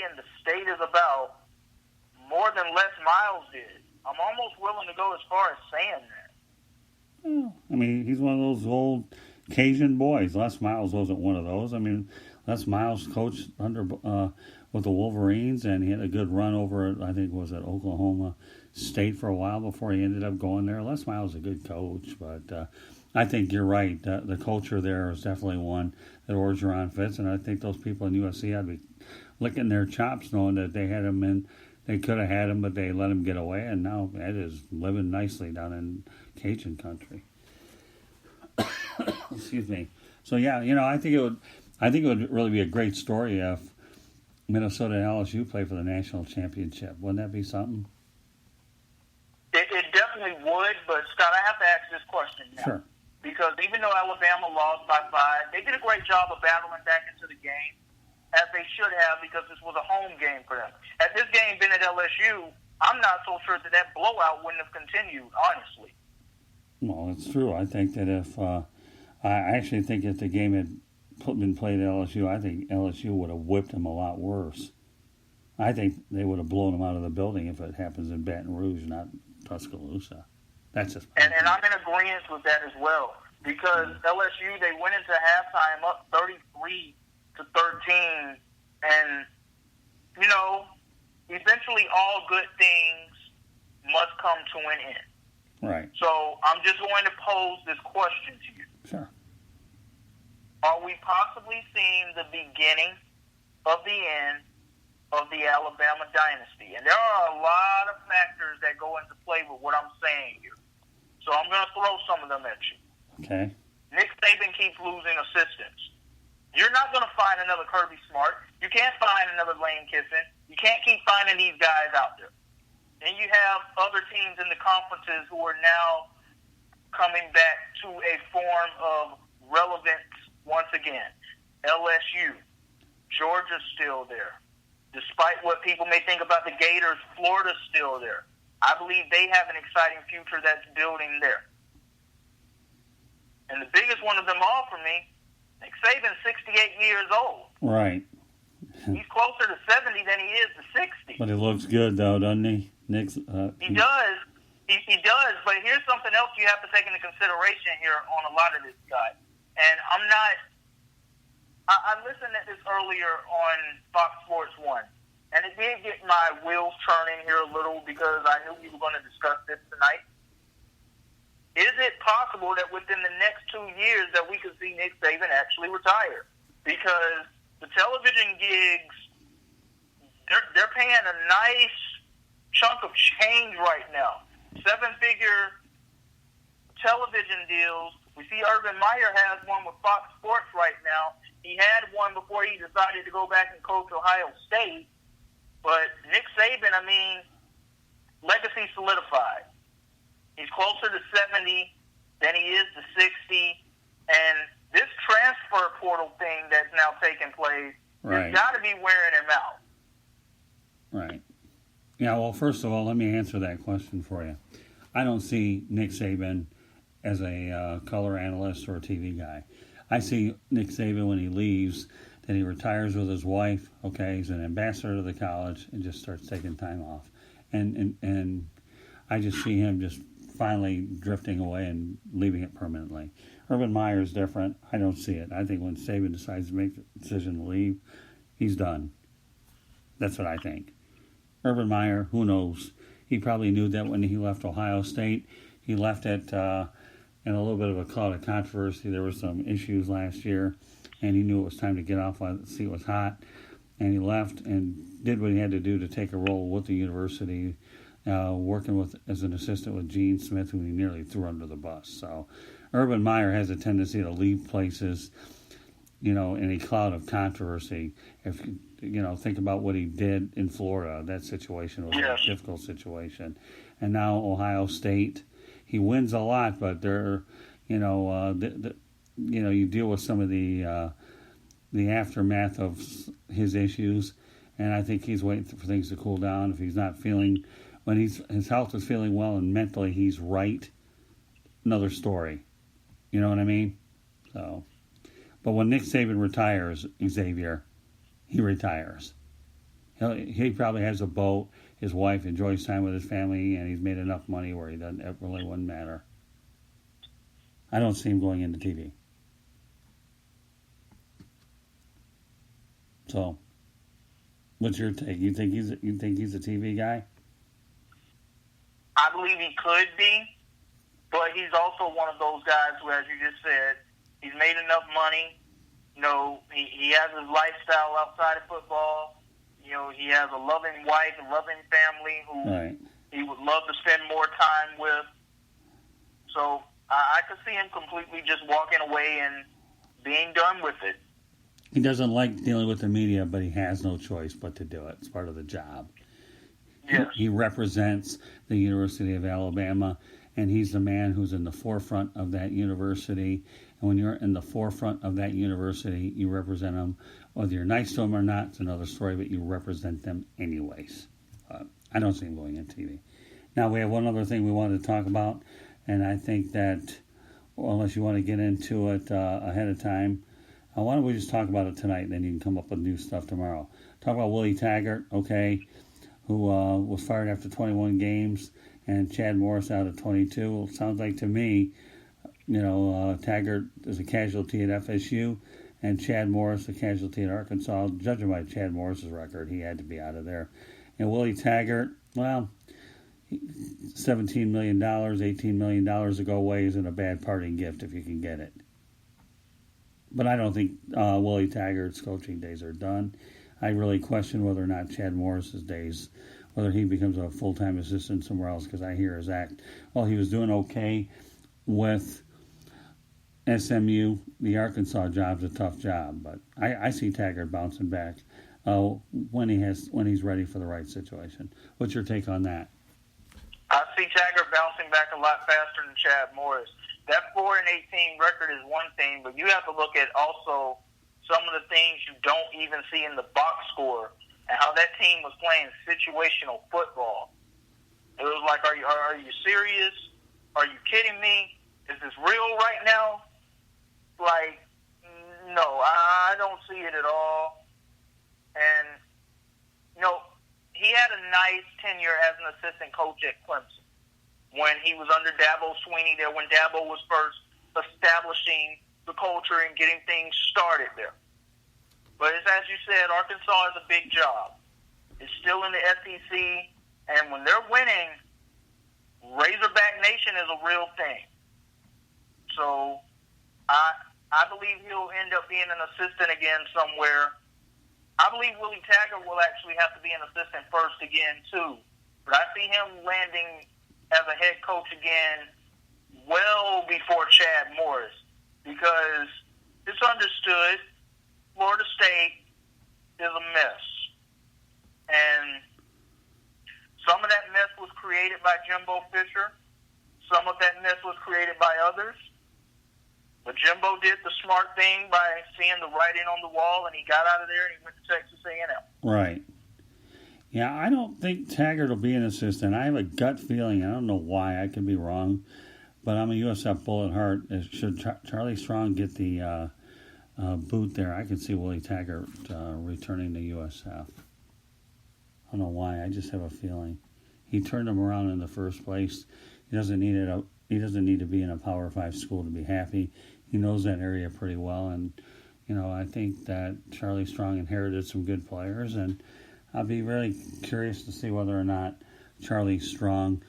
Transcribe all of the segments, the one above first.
and the state is about more than Les Miles did. I'm almost willing to go as far as saying that. Well, I mean, he's one of those old Cajun boys. Les Miles wasn't one of those. I mean, Les Miles coached under with the Wolverines, and he had a good run over at, I think, was at Oklahoma State for a while before he ended up going there. Les Miles is a good coach, but I think you're right. The culture there is definitely one that Orgeron fits, and I think those people in USC ought to be licking their chops knowing that they had him in. They could have had him, but they let him get away, and now Ed is living nicely down in Cajun country. Excuse me. So yeah, I think it would really be a great story if Minnesota and LSU play for the national championship. Wouldn't that be something? It definitely would, but Scott, I have to ask this question now. Sure. Because even though Alabama lost by 5, they did a great job of battling back into the game, as they should have, because this was a home game for them. Had this game been at LSU, I'm not so sure that blowout wouldn't have continued, honestly. Well, it's true. I think that if I actually think if the game had been played at LSU, I think LSU would have whipped them a lot worse. I think they would have blown them out of the building if it happens in Baton Rouge, not Tuscaloosa. That's just and I'm in agreement with that as well, because LSU, they went into halftime up 33-13, and eventually all good things must come to an end. Right. So I'm just going to pose this question to you. Sure. Are we possibly seeing the beginning of the end of the Alabama dynasty? And there are a lot of factors that go into play with what I'm saying here. So I'm going to throw some of them at you. Okay. Nick Saban keeps losing assistants. You're not going to find another Kirby Smart. You can't find another Lane Kiffin. You can't keep finding these guys out there. And you have other teams in the conferences who are now coming back to a form of relevance once again. LSU, Georgia's still there. Despite what people may think about the Gators, Florida's still there. I believe they have an exciting future that's building there. And the biggest one of them all for me, Nick Saban's 68 years old. Right. He's closer to 70 than he is to 60. But he looks good, though, doesn't he? He does. He does. But here's something else you have to take into consideration here on a lot of this guy. And I'm not... I listened to this earlier on Fox Sports 1, and it did get my wheels turning here a little because I knew we were going to discuss this tonight. Is it possible that within the next 2 years that we could see Nick Saban actually retire? Because the television gigs, they're paying a nice chunk of change right now. 7-figure television deals. We see Urban Meyer has one with Fox Sports right now. He had one before he decided to go back and coach Ohio State. But Nick Saban, legacy solidified. He's closer to 70 than he is to 60. And this transfer portal thing that's now taking place has got to be wearing him out. Right. Yeah, well, first of all, let me answer that question for you. I don't see Nick Saban as a color analyst or a TV guy. I see Nick Saban when he leaves, that he retires with his wife, okay, he's an ambassador to the college and just starts taking time off. And I just see him just finally drifting away and leaving it permanently. Urban Meyer is different. I don't see it. I think when Saban decides to make the decision to leave, he's done. That's what I think. Urban Meyer, who knows? He probably knew that when he left Ohio State. He left it in a little bit of a cloud of controversy. There were some issues last year, and he knew it was time to get off while the seat was hot. And he left and did what he had to do to take a role with the university, working as an assistant with Gene Smith, who he nearly threw under the bus. So Urban Meyer has a tendency to leave places, in a cloud of controversy. If think about what he did in Florida, that situation was a difficult situation. And now Ohio State, he wins a lot, but there, you deal with some of the aftermath of his issues, and I think he's waiting for things to cool down. If he's not feeling, when his health is feeling well and mentally he's right, another story. You know what I mean? So, but when Nick Saban retires, Xavier, he retires. He probably has a boat. His wife enjoys time with his family, and he's made enough money where it really wouldn't matter. I don't see him going into TV. So, what's your take? You think he's a TV guy? I believe he could be, but he's also one of those guys who, as you just said, he's made enough money. You know, he has his lifestyle outside of football. You know, he has a loving wife, a loving family who he would love to spend more time with. So I could see him completely just walking away and being done with it. He doesn't like dealing with the media, but he has no choice but to do it. It's part of the job. Yes. He represents the University of Alabama, and he's the man who's in the forefront of that university. And when you're in the forefront of that university, you represent them. Whether you're nice to them or not, it's another story, but you represent them anyways. I don't see him going on TV. Now, we have one other thing we wanted to talk about, and I think that, well, unless you want to get into it ahead of time, why don't we just talk about it tonight, and then you can come up with new stuff tomorrow. Talk about Willie Taggart, okay, who was fired after 21 games, and Chad Morris out at 22. Well, it sounds like to me, Taggart is a casualty at FSU, and Chad Morris a casualty at Arkansas. Judging by Chad Morris's record, he had to be out of there. And Willie Taggart, well, $17 million, $18 million to go away isn't a bad parting gift if you can get it. But I don't think Willie Taggart's coaching days are done. I really question whether or not Chad Morris's days, whether he becomes a full-time assistant somewhere else, because I hear his act. Well, he was doing okay with SMU. The Arkansas job's a tough job, but I see Taggart bouncing back when he's ready for the right situation. What's your take on that? I see Taggart bouncing back a lot faster than Chad Morris. That 4-18 record is one thing, but you have to look at also some of the things you don't even see in the box score and how that team was playing situational football. It was like, are you serious? Are you kidding me? Is this real right now? Like, no, I don't see it at all. And, he had a nice tenure as an assistant coach at Clemson when he was under Dabo Swinney there, when Dabo was first establishing the culture and getting things started there. But as you said, Arkansas is a big job. It's still in the SEC, and when they're winning, Razorback Nation is a real thing. So I believe he'll end up being an assistant again somewhere. I believe Willie Taggart will actually have to be an assistant first again, too. But I see him landing as a head coach again well before Chad Morris, because it's understood Florida State is a mess. And some of that mess was created by Jimbo Fisher. Some of that mess was created by others. But Jimbo did the smart thing by seeing the writing on the wall, and he got out of there and he went to Texas A&M. Right. Yeah, I don't think Taggart will be an assistant. I have a gut feeling. I don't know why. I could be wrong. But I'm a USF bull at heart. Should Charlie Strong get the boot there, I could see Willie Taggart returning to USF. I don't know why. I just have a feeling. He turned him around in the first place. He doesn't need it. He doesn't need to be in a Power 5 school to be happy. He knows that area pretty well. And, I think that Charlie Strong inherited some good players. And I'll be very curious to see whether or not Charlie Strong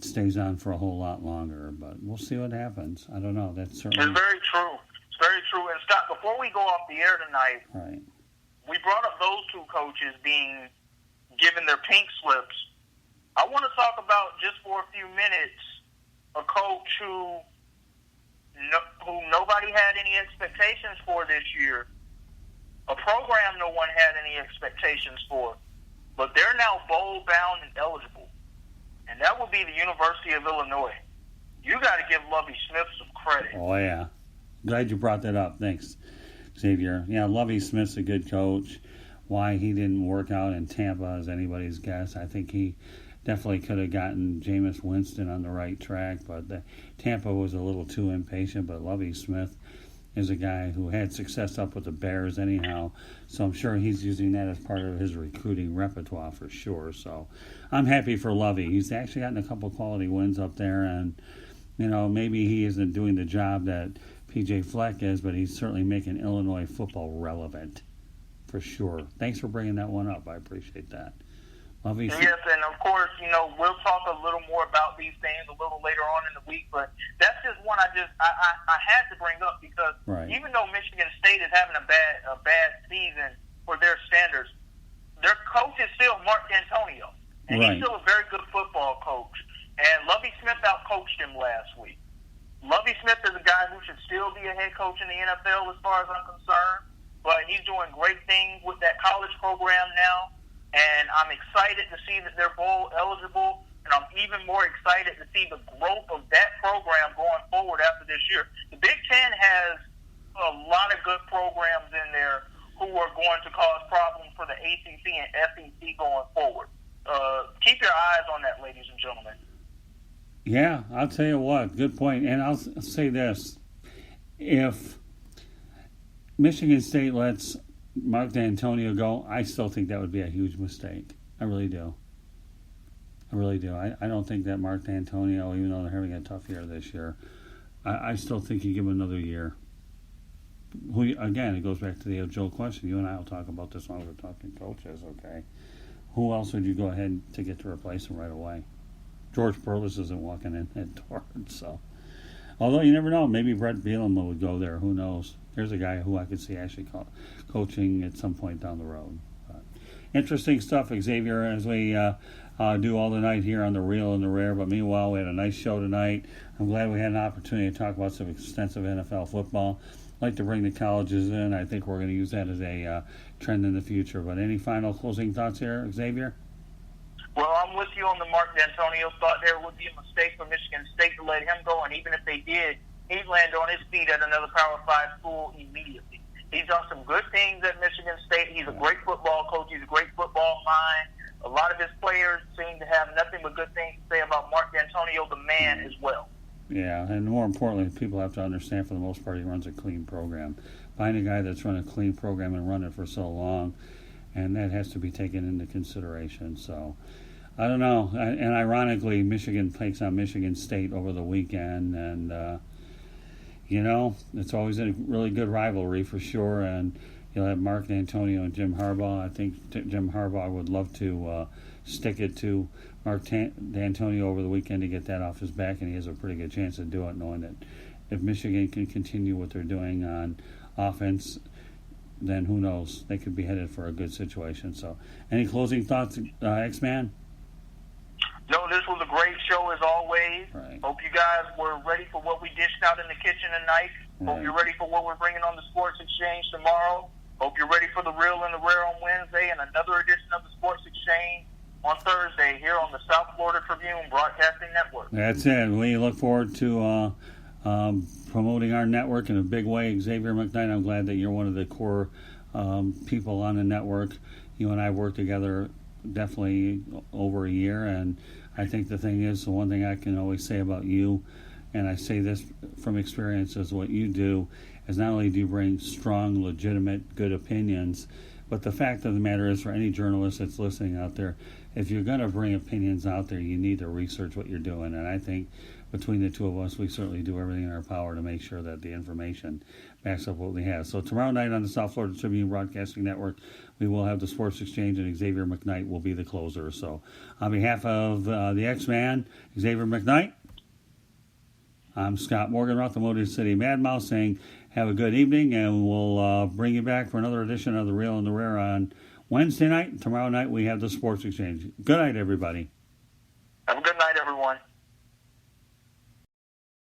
stays on for a whole lot longer. But we'll see what happens. I don't know. That's certainly... It's very true. It's very true. And, Scott, before we go off the air tonight, right, we brought up those two coaches being given their pink slips. I want to talk about, just for a few minutes, a coach who nobody had any expectations for this year, a program no one had any expectations for, but they're now bowl-bound and eligible, and that would be the University of Illinois. You got to give Lovie Smith some credit. Oh, yeah. Glad you brought that up. Thanks, Xavier. Yeah, Lovie Smith's a good coach. Why he didn't work out in Tampa is anybody's guess. I think he definitely could have gotten Jameis Winston on the right track, but Tampa was a little too impatient. But Lovie Smith is a guy who had success up with the Bears anyhow, so I'm sure he's using that as part of his recruiting repertoire for sure. So I'm happy for Lovey. He's actually gotten a couple quality wins up there, and maybe he isn't doing the job that PJ Fleck is, but he's certainly making Illinois football relevant for sure. Thanks for bringing that one up. I appreciate that. Lovey. Yes, and of course, we'll talk a little more about these things a little later on in the week, but that's just one I had to bring up because even though Michigan State is having a bad season for their standards, their coach is still Mark D'Antonio, and he's still a very good football coach. And Lovie Smith outcoached him last week. Lovie Smith is a guy who should still be a head coach in the NFL as far as I'm concerned, but he's doing great things with that college program now. And I'm excited to see that they're bowl eligible, and I'm even more excited to see the growth of that program going forward after this year. The Big Ten has a lot of good programs in there who are going to cause problems for the ACC and SEC going forward. Keep your eyes on that, ladies and gentlemen. Yeah, I'll tell you what, good point. And I'll say this. If Michigan State lets Mark D'Antonio go, I still think that would be a huge mistake. I really do. I don't think that Mark D'Antonio, even though they're having a tough year this year, I still think you give him another year. Again, it goes back to the age-old question. You and I will talk about this when we're talking coaches, okay? Who else would you go ahead to get to replace him right away? George Perlis isn't walking in that door, so. Although you never know, maybe Brett Bielema would go there. Who knows? There's a guy who I could see actually coaching at some point down the road. But interesting stuff, Xavier, as we do all the night here on The Real and the Rare. But meanwhile, we had a nice show tonight. I'm glad we had an opportunity to talk about some extensive NFL football. I'd like to bring the colleges in. I think we're going to use that as a trend in the future. But any final closing thoughts here, Xavier? Well, I'm with you on the Mark D'Antonio thought. There would be a mistake for Michigan State to let him go, and even if they did, he'd land on his feet at another Power 5 school immediately. He's done some good things at Michigan State. He's a great football coach. He's a great football mind. A lot of his players seem to have nothing but good things to say about Mark D'Antonio, the man, as well. Yeah, and more importantly, people have to understand for the most part he runs a clean program. Find a guy that's run a clean program and run it for so long, and that has to be taken into consideration. So, I don't know. And ironically, Michigan takes on Michigan State over the weekend, and it's always a really good rivalry for sure. And you'll have Mark D'Antonio and Jim Harbaugh. I think Jim Harbaugh would love to stick it to Mark D'Antonio over the weekend to get that off his back, and he has a pretty good chance to do it, knowing that if Michigan can continue what they're doing on offense, then who knows? They could be headed for a good situation. So, any closing thoughts, X-Man? No, this was a great show as always. Right. Hope you guys were ready for what we dished out in the kitchen tonight. Right. Hope you're ready for what we're bringing on the Sports Exchange tomorrow. Hope you're ready for the Real and the Rare on Wednesday and another edition of the Sports Exchange on Thursday here on the South Florida Tribune Broadcasting Network. That's it. We look forward to promoting our network in a big way. Xavier McKnight, I'm glad that you're one of the core people on the network. You and I worked together definitely over a year, and I think the thing is, the one thing I can always say about you, and I say this from experience, is what you do is not only do you bring strong, legitimate, good opinions, but the fact of the matter is, for any journalist that's listening out there, if you're going to bring opinions out there, you need to research what you're doing. And I think between the two of us, we certainly do everything in our power to make sure that the information backs up what we have. So tomorrow night on the South Florida Tribune Broadcasting Network, we will have the Sports Exchange, and Xavier McKnight will be the closer. So on behalf of the X-Man, Xavier McKnight, I'm Scott Morganroth, the Motor City Mad Mouse, saying have a good evening, and we'll bring you back for another edition of The Real and the Rare on Wednesday night. Tomorrow night we have the Sports Exchange. Good night, everybody. Have a good night, everyone.